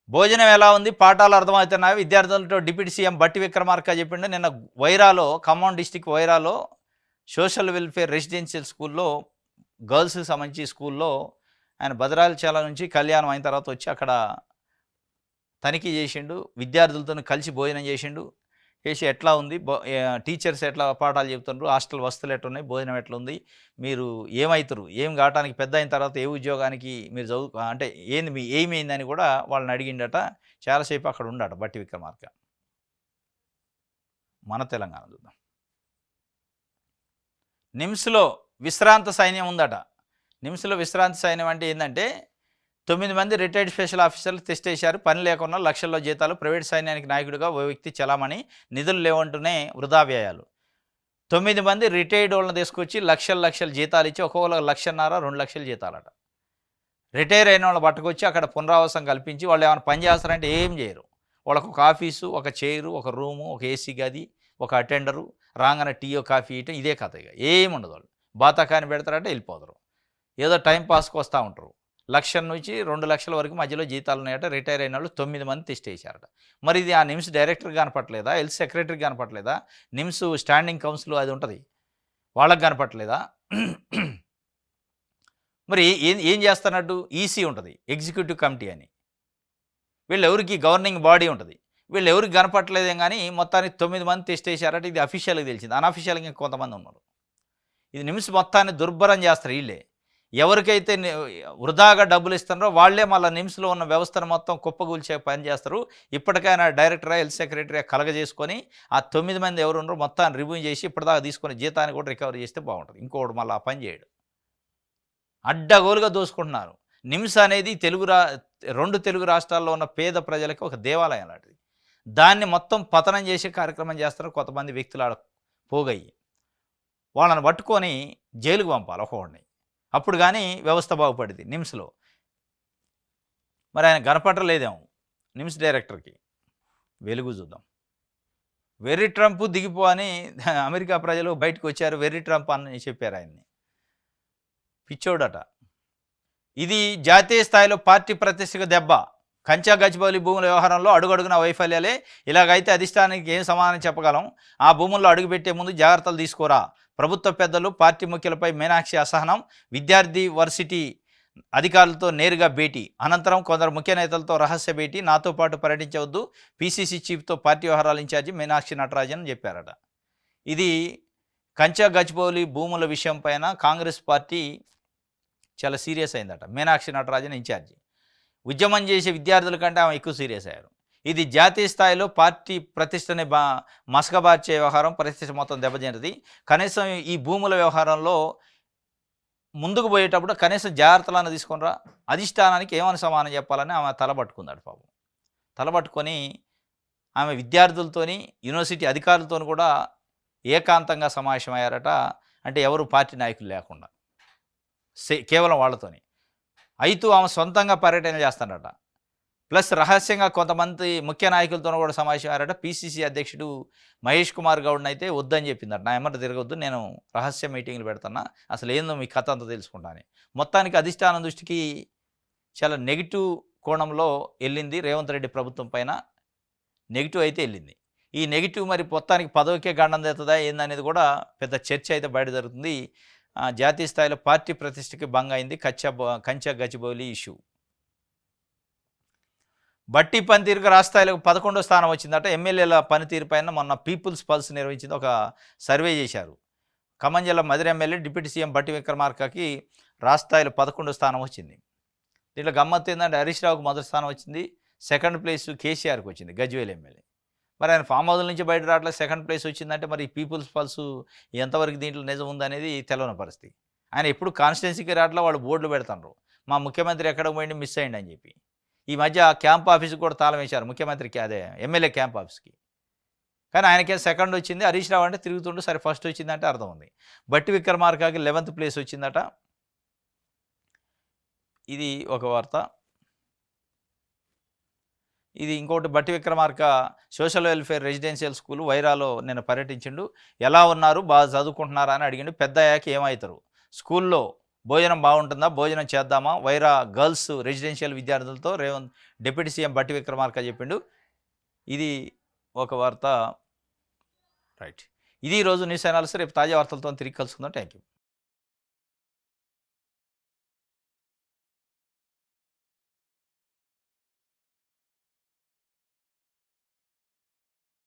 Speaker 1: భోజనం ఎలా ఉంది, పాఠాలు అర్థమవుతున్నాయి, విద్యార్థులతో డిప్యూటీ సీఎం బట్టి విక్రమార్క చెప్పిండు. నిన్న వైరాలో, ఖమ్మం డిస్టిక్ వైరాలో సోషల్ వెల్ఫేర్ రెసిడెన్షియల్ స్కూల్లో, గర్ల్స్కి సంబంధించి స్కూల్లో ఆయన భద్రాచలం నుంచి కళ్యాణం అయిన తర్వాత వచ్చి అక్కడ తనిఖీ చేసిండు, విద్యార్థులతో కలిసి భోజనం చేసిండు. చేసి ఎట్లా ఉంది, టీచర్స్ ఎట్లా పాఠాలు చెప్తున్నారు, హాస్టల్ వసతులు ఎట్లున్నాయి, భోజనం ఎట్లుంది, మీరు ఏమవుతారు, ఏం కావటానికి పెద్ద అయిన తర్వాత ఏ ఉద్యోగానికి మీరు అంటే ఏంది మీ ఎయిమ్ ఏందని కూడా వాళ్ళని అడిగిండట. చాలాసేపు అక్కడ ఉండట బట్టి విక్రమార్క. మన తెలంగాణ చూద్దాం. నిమ్స్లో విశ్రాంత సైన్యం ఉందట. నిమ్స్లో విశ్రాంత సైన్యం అంటే ఏంటంటే 9 మంది రిటైర్డ్ స్పెషల్ ఆఫీసర్లు టెస్ట్ చేశారు. పని లేకుండా లక్షల్లో జీతాలు, ప్రైవేట్ సైన్యానికి నాయకుడిగా ఓ వ్యక్తి చలామణి, నిధులు లేవంటూనే వృధా వ్యయాలు. 9 మంది రిటైర్డ్ వాళ్ళని తీసుకొచ్చి లక్షల జీతాలు ఇచ్చి ఒక్కొక్కరు 1,50,000 2 లక్షల జీతాలట. రిటైర్ అయిన వాళ్ళు పట్టుకొచ్చి అక్కడ పునరావాసం కల్పించి వాళ్ళు ఏమైనా పని చేస్తారంటే ఏం చేయరు. వాళ్ళకు ఒక ఆఫీసు, ఒక చైరు, ఒక రూము, ఒక ఏసీ గది, ఒక అటెండరు, రాగానే టీయో కాఫీ ఇయటం, ఇదే కథ. ఇక ఏముండదు. వాళ్ళు బాతాకాని పెడతారంటే వెళ్ళిపోతారు, ఏదో టైం పాస్కి వస్తూ ఉంటారు. 1,00,000 నుంచి 2 లక్షల వరకు మధ్యలో జీతాలు ఉన్నాయట. రిటైర్ అయిన వాళ్ళు 9 మంది టెస్ట్ చేశారట. మరి ఇది ఆ నిమ్స్ డైరెక్టర్ కనపట్లేదా, హెల్త్ సెక్రటరీ కనపట్లేదా, నిమ్స్ స్టాండింగ్ కౌన్సిల్ అది ఉంటుంది వాళ్ళకి కనపట్లేదా? మరి ఏం చేస్తున్నట్టు? ఈసీ ఉంటుంది, ఎగ్జిక్యూటివ్ కమిటీ అని, వీళ్ళెవరికి గవర్నింగ్ బాడీ ఉంటుంది, వీళ్ళెవరికి కనపట్లేదేం. కానీ మొత్తానికి 9 మంది టెస్ట్ చేశారట. ఇది అఫీషియల్గా తెలిసింది. అన్అఫీషియల్గా ఇంకొంతమంది ఉన్నారు. ఇది నిమ్స్ మొత్తాన్ని దుర్భరం చేస్తారు వీళ్ళే. ఎవరికైతే వృధాగా డబ్బులు ఇస్తున్నారో వాళ్ళే మళ్ళీ నిమ్స్లో ఉన్న వ్యవస్థను మొత్తం కుప్పగూల్చే పని చేస్తారు. ఇప్పటికైనా డైరెక్టరా, హెల్త్ సెక్రటరీ కలగజేసుకొని ఆ 9 మంది ఎవరు ఉన్నారో మొత్తాన్ని రివ్యూ చేసి ఇప్పటిదాకా తీసుకునే జీతాన్ని కూడా రికవరీ చేస్తే బాగుంటుంది. ఇంకోటి మళ్ళీ ఆ పని చేయడు. అడ్డగోలుగా దోసుకుంటున్నారు. నిమ్స్ అనేది 2 తెలుగు రాష్ట్రాల్లో ఉన్న పేద ప్రజలకు ఒక దేవాలయం లాంటిది. దాన్ని మొత్తం పతనం చేసే కార్యక్రమం చేస్తారు కొంతమంది వ్యక్తులు. ఆడ పోగయ్యి వాళ్ళని పట్టుకొని జైలుకు పంపాలి ఒక్కొక్కడిని, అప్పుడు కానీ వ్యవస్థ బాగుపడింది నిమ్స్లో. మరి ఆయన కనపడలేదేమో నిమ్స్ డైరెక్టర్కి. వెలుగు చూద్దాం. వెర్రి ట్రంప్ దిగిపో అని అమెరికా ప్రజలు బయటకు వచ్చారు. వెర్రి ట్రంప్ అని చెప్పారు ఆయన్ని. పిచ్చోడట. ఇది జాతీయ స్థాయిలో పార్టీ ప్రతిష్టకు దెబ్బ. కంచా గచ్చిబౌలి భూముల వ్యవహారంలో అడుగడుగున వైఫల్యాలే. ఇలాగైతే అధిష్టానానికి ఏం సమాధానం చెప్పగలం? ఆ భూముల్లో అడుగుపెట్టే ముందు జాగ్రత్తలు తీసుకోరా. ప్రభుత్వ పెద్దలు, పార్టీ ముఖ్యులపై మీనాక్షి అసహనం. విద్యార్థి వర్సిటీ అధికారులతో నేరుగా భేటీ. అనంతరం కొందరు ముఖ్య నేతలతో రహస్య భేటీ. నాతో పాటు పర్యటించవద్దు, పీసీసీ చీఫ్తో పార్టీ వ్యవహారాల ఇన్ఛార్జి మీనాక్షి నటరాజన్ చెప్పారట. ఇది కంచా గచ్చిబౌలి భూముల విషయం పైన కాంగ్రెస్ పార్టీ చాలా సీరియస్ అయిందట. మీనాక్షి నటరాజన్ ఇన్ఛార్జి. ఉద్యమం చేసే విద్యార్థుల కంటే ఆమె ఎక్కువ సీరియస్ అయ్యారు. ఇది జాతీయ స్థాయిలో పార్టీ ప్రతిష్టని మసకబార్చే వ్యవహారం, ప్రతిష్ట మొత్తం దెబ్బతింటది. కనీసం ఈ భూముల వ్యవహారంలో ముందుకు పోయేటప్పుడు కనీసం జాగ్రత్తలను తీసుకునిరా. అధిష్టానానికి ఏమని సమానం చెప్పాలని ఆమె తలబట్టుకుందాడు పాపం. తలబట్టుకొని ఆమె విద్యార్థులతోని, యూనివర్సిటీ అధికారులతో కూడా ఏకాంతంగా సమావేశమయ్యారట. అంటే ఎవరు పార్టీ నాయకులు లేకుండా కేవలం వాళ్ళతోని. అయితే ఆమె సొంతంగా పర్యటన చేస్తాడట. ప్లస్ రహస్యంగా కొంతమంది ముఖ్య నాయకులతో కూడా సమావేశమయ్యారట. పీసీసీ అధ్యక్షుడు మహేష్ కుమార్ గౌడ్ని అయితే వద్దని చెప్పిందట. నా ఎమ్మట తిరగొద్దు, నేను రహస్య మీటింగ్లు పెడుతున్నా, అసలు ఏందో మీ కథ అంతా తెలుసుకుంటాను. మొత్తానికి అధిష్టానం దృష్టికి చాలా నెగిటివ్ కోణంలో వెళ్ళింది. రేవంత్ రెడ్డి ప్రభుత్వం పైన నెగిటివ్ అయితే వెళ్ళింది. ఈ నెగిటివ్ మరి మొత్తానికి పదవికే గండం తెస్తుందా ఏందనేది కూడా పెద్ద చర్చ అయితే బయట జరుగుతుంది. జాతీయ స్థాయిలో పార్టీ ప్రతిష్టకి భంగం అయింది కంచె గచ్చిబౌలి ఇష్యూ. బట్టి పనితీరుకు రాష్ట్ర స్థాయిలో 11వ స్థానం వచ్చిందట. ఎమ్మెల్యేల పనితీరు పైన మొన్న పీపుల్స్ పల్స్ నిర్వహించింది, ఒక సర్వే చేశారు. ఖమ్మం జిల్లా మధిర ఎమ్మెల్యే డిప్యూటీ సీఎం బట్టి విక్రమార్కకి రాష్ట్ర స్థాయిలో 11వ స్థానం వచ్చింది. దీంట్లో గమ్మత్తు ఏంటంటే హరీష్ రావుకు మొదటి స్థానం వచ్చింది, సెకండ్ ప్లేస్ కేసీఆర్కి వచ్చింది, గజ్వేల్ ఎమ్మెల్యే. మరి ఆయన ఫామ్ హౌస్ నుంచి బయట రావట్లేదు, సెకండ్ ప్లేస్ వచ్చిందంటే మరి పీపుల్స్ పల్స్ ఎంతవరకు దీంట్లో నిజం ఉందనేది తెలవని పరిస్థితి. ఆయన ఎప్పుడు కాన్స్టిట్యున్సీకి రావట్లే, వాళ్ళు బోర్డులు పెడతారు మా ముఖ్యమంత్రి ఎక్కడికి పోయింది మిస్ అయ్యింది అని చెప్పి. ఈ మధ్య క్యాంప్ ఆఫీస్కి కూడా తాళం వేశారు, ముఖ్యమంత్రికి, అదే ఎమ్మెల్యే క్యాంప్ ఆఫీస్కి. కానీ ఆయనకే సెకండ్ వచ్చింది, హరీష్ రావు అంటే తిరుగుతుంటూ సరే ఫస్ట్ వచ్చిందంటే అర్థం ఉంది. బట్టి విక్రమార్కకి 11th ప్లేస్ వచ్చిందట. ఇది ఒక వార్త. ఇది ఇంకోటి, Bhatti Vikramarka social welfare residential school వైరాలో నిన్న పర్యటించిండు. ఎలా ఉన్నారు, బాగా చదువుకుంటున్నారా అని అడిగిండు. పెద్ద అయ్యాక ఏమవుతారు, స్కూల్లో భోజనం బాగుంటుందా, భోజనం చేద్దామా, వైరా గర్ల్స్ రెసిడెన్షియల్ విద్యార్థులతో డిప్యూటీ సీఎం బట్టి విక్రమార్క చెప్పిండు. ఇది ఒక వార్త. రైట్, ఇది ఈరోజు న్యూస్ అనాలిసిస్. రేపు తాజా వార్తలతో తిరిగి కలుసుకుందాం. Thank you.